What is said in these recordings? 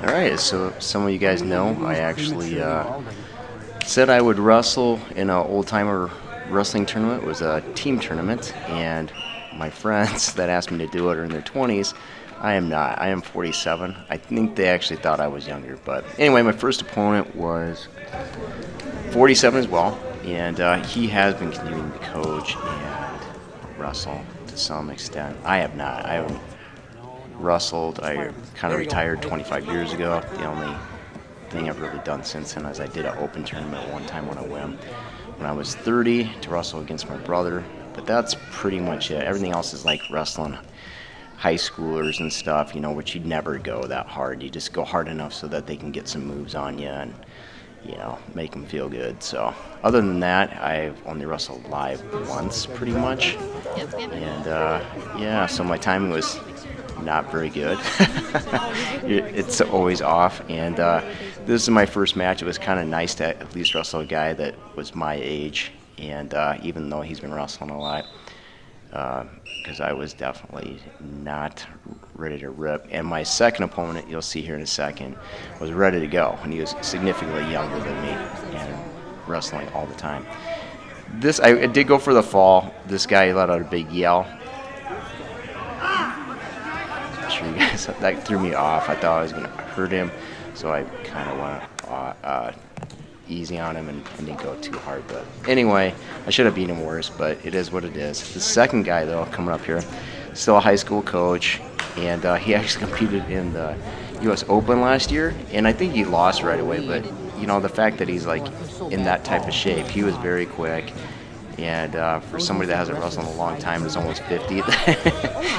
All right, so some of you guys know I actually said I would wrestle in an old timer wrestling tournament. It was a team tournament, and my friends that asked me to do it are in their 20s. I am not. I am 47. I think they actually thought I was younger. But anyway, my first opponent was 47 as well, and he has been continuing to coach and wrestle to some extent. I have not. I haven't wrestled. I kind of retired 25 years ago. The only thing I've really done since then is I did an open tournament one time when I was 30 to wrestle against my brother. But that's pretty much it. Everything else is like wrestling high schoolers and stuff, which you'd never go that hard. You just go hard enough so that they can get some moves on you and, make them feel good. So other than that, I've only wrestled live once pretty much. And so my timing was not very good. It's always off. And this is my first match. It was kind of nice to at least wrestle a guy that was my age. And even though he's been wrestling a lot, because I was definitely not ready to rip. And my second opponent, you'll see here in a second, was ready to go. And he was significantly younger than me and wrestling all the time. I did go for the fall. This guy let out a big yell. I'm sure you guys, that threw me off. I thought I was going to hurt him, so I kind of went easy on him and didn't go too hard. But anyway, I should have beat him worse, but it is what it is. The second guy, though, coming up here, still a high school coach, and he actually competed in the U.S. Open last year, and I think he lost right away. But the fact that he's like in that type of shape, he was very quick. And for somebody that hasn't wrestled in a long time, is almost 50,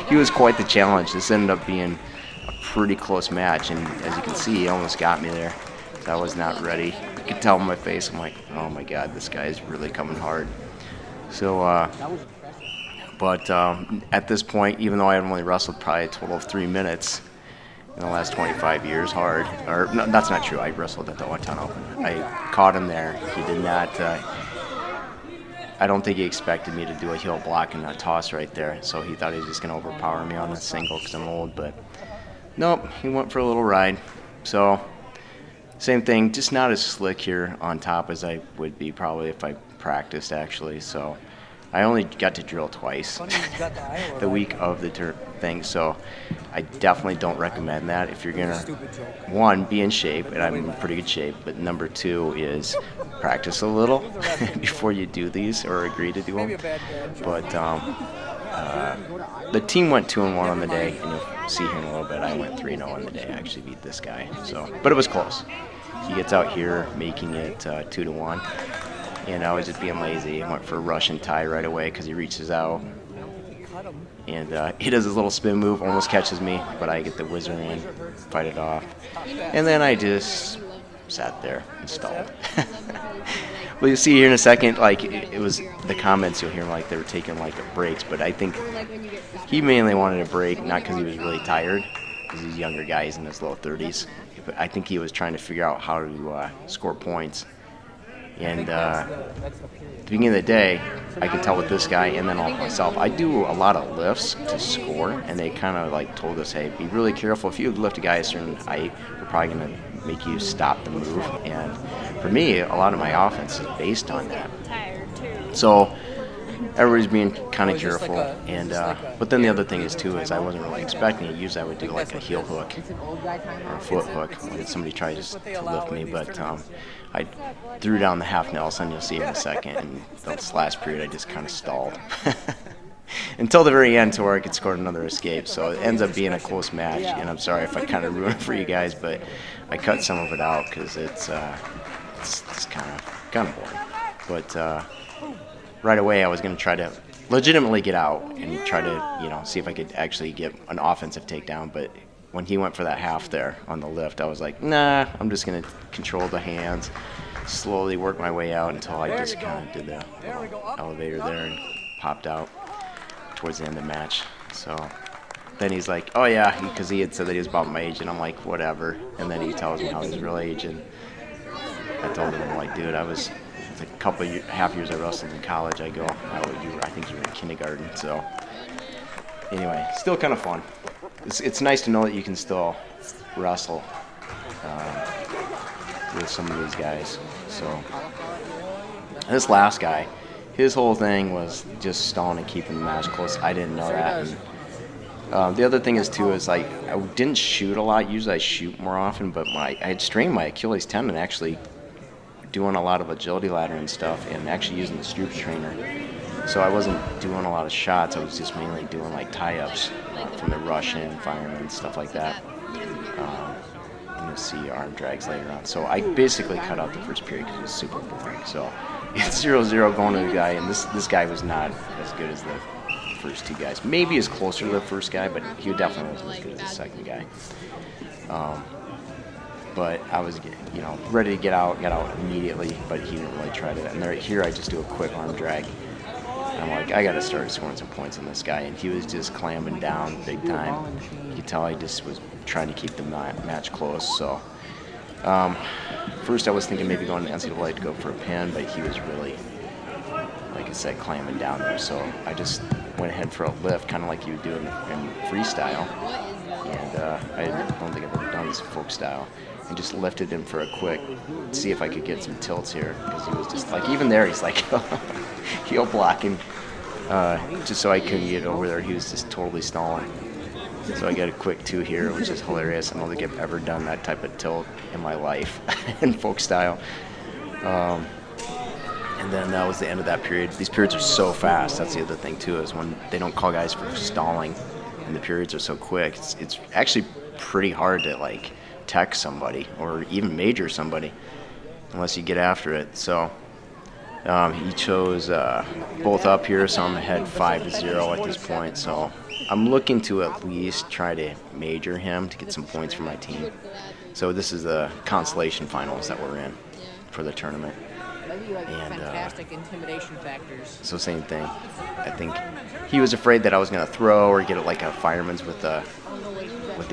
he was quite the challenge. This ended up being a pretty close match, and as you can see, he almost got me there. So I was not ready. You could tell in my face, I'm like, oh my God, this guy is really coming hard. So, but at this point, even though I had only wrestled probably a total of 3 minutes in the last 25 years hard, or no, that's not true, I wrestled at the One-Ton Open. I caught him there. He did not, I don't think he expected me to do a heel block and a toss right there, so he thought he was just going to overpower me on a single because I'm old, but nope, he went for a little ride. So, same thing, just not as slick here on top as I would be probably if I practiced actually. So I only got to drill twice the week of the thing. So I definitely don't recommend that if you're gonna, one, be in shape, and I'm in pretty good shape. But number two is practice a little before you do these or agree to do them. But the team went 2-1 on the day, and you'll see here in a little bit. I went 3-0 on the day. I actually beat this guy. So, but it was close. He gets out here making it 2-1, and I was just being lazy. I went for a Russian tie right away because he reaches out, and he does his little spin move, almost catches me, but I get the whizzer in, fight it off, and then I just sat there and stalled. Well, you'll see here in a second, like, it was the comments you'll hear, like, they were taking, like, breaks, but I think he mainly wanted a break, not because he was really tired, because he's a younger guy, he's in his low 30s, but I think he was trying to figure out how to score points. And at the beginning of the day, I could tell with this guy and then all myself, I do a lot of lifts to score, and they kind of like told us, hey, be really careful. If you lift a guy a certain height, we're probably going to make you stop the move. And for me, a lot of my offense is based on that. So everybody's being kind of careful. And but then the other thing is, too, is I wasn't really expecting it. Usually I would do like a heel hook or a foot hook when somebody tries to lift me, but I threw down the half Nelson, you'll see in a second, and this last period I just kind of stalled. Until the very end to where I could score another escape. So it ends up being a close match, and I'm sorry if I kind of ruined it for you guys, but I cut some of it out because it's kind of boring. But right away I was going to try to legitimately get out and try to, see if I could actually get an offensive takedown, but when he went for that half there on the lift, I was like, nah, I'm just going to control the hands, slowly work my way out until I just kind of did the elevator there and popped out towards the end of the match. So then he's like, oh yeah, because he had said that he was about my age, and I'm like, whatever. And then he tells me how his real age, and I told him, I'm like, dude, it's a couple of half years I wrestled in college. I go, I think you were in kindergarten. So anyway, still kind of fun. It's nice to know that you can still wrestle with some of these guys. So this last guy, his whole thing was just stalling and keeping the match close. I didn't know that. And, the other thing is too is like I didn't shoot a lot. Usually I shoot more often, but I had strained my Achilles tendon actually doing a lot of agility ladder and stuff, and actually using the Stroops trainer. So I wasn't doing a lot of shots. I was just mainly doing like tie-ups from the Russian firemen and stuff like that. And you'll see arm drags later on. So I basically cut out the first period because it was super boring. So it's 0-0 going to the guy, and this guy was not as good as the first two guys. Maybe is closer to the first guy, but he definitely wasn't as good as the second guy. But I was, ready to get out immediately, but he didn't really try to. And right here, I just do a quick arm drag. And I'm like, I got to start scoring some points on this guy. And he was just clamming down big time. You could tell he just was trying to keep the match close. So first I was thinking maybe going to NCAA to go for a pin, but he was really, like I said, clamming down there. So I just went ahead for a lift, kind of like you would do in freestyle. And I don't think I've ever done this in folk style. And just lifted him for a quick, see if I could get some tilts here, because he was just like, even there, he's like heel blocking, just so I couldn't get over there. He was just totally stalling. So I got a quick 2 here, which is hilarious. I don't think I've ever done that type of tilt in my life in folk style. And then that was the end of that period. These periods are so fast. That's the other thing too, is when they don't call guys for stalling, and the periods are so quick. It's actually pretty hard to like tech somebody or even major somebody unless you get after it. So he chose both up here, so I'm ahead 5-0 at this point. So I'm looking to at least try to major him to get some points for my team. So this is the consolation finals that we're in for the tournament. And fantastic intimidation factors. So same thing. I think he was afraid that I was going to throw or get it like a fireman's with the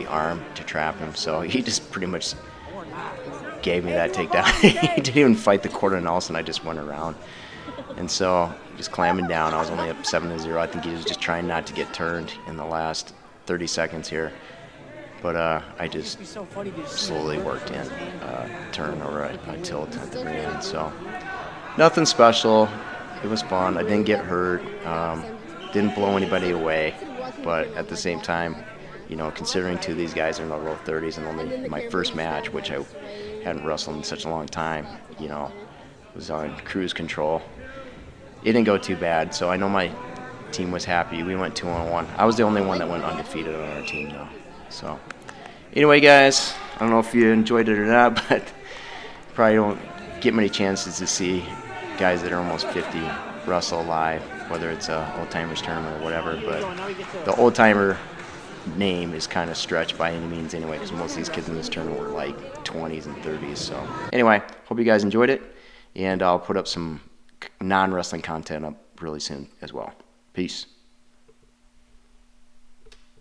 arm to trap him. So he just pretty much gave me that takedown. He didn't even fight the quarter Nelson. I just went around. And so just clamming down. I was only up 7-0. I think he was just trying not to get turned in the last 30 seconds here. But I just slowly worked in turn or a tilt at the very end. So nothing special. It was fun. I didn't get hurt. Didn't blow anybody away. But at the same time, considering two of these guys are in the low 30s and only my first match, which I hadn't wrestled in such a long time, was on cruise control. It didn't go too bad, so I know my team was happy. We went 2-1. I was the only one that went undefeated on our team, though. So anyway, guys, I don't know if you enjoyed it or not, but probably don't get many chances to see guys that are almost 50 wrestle live, whether it's a old-timers tournament or whatever. But the old-timer name is kind of stretched by any means anyway, because most of these kids in this tournament were like 20s and 30s. So anyway, hope you guys enjoyed it, and I'll put up some non-wrestling content up really soon as well. Peace.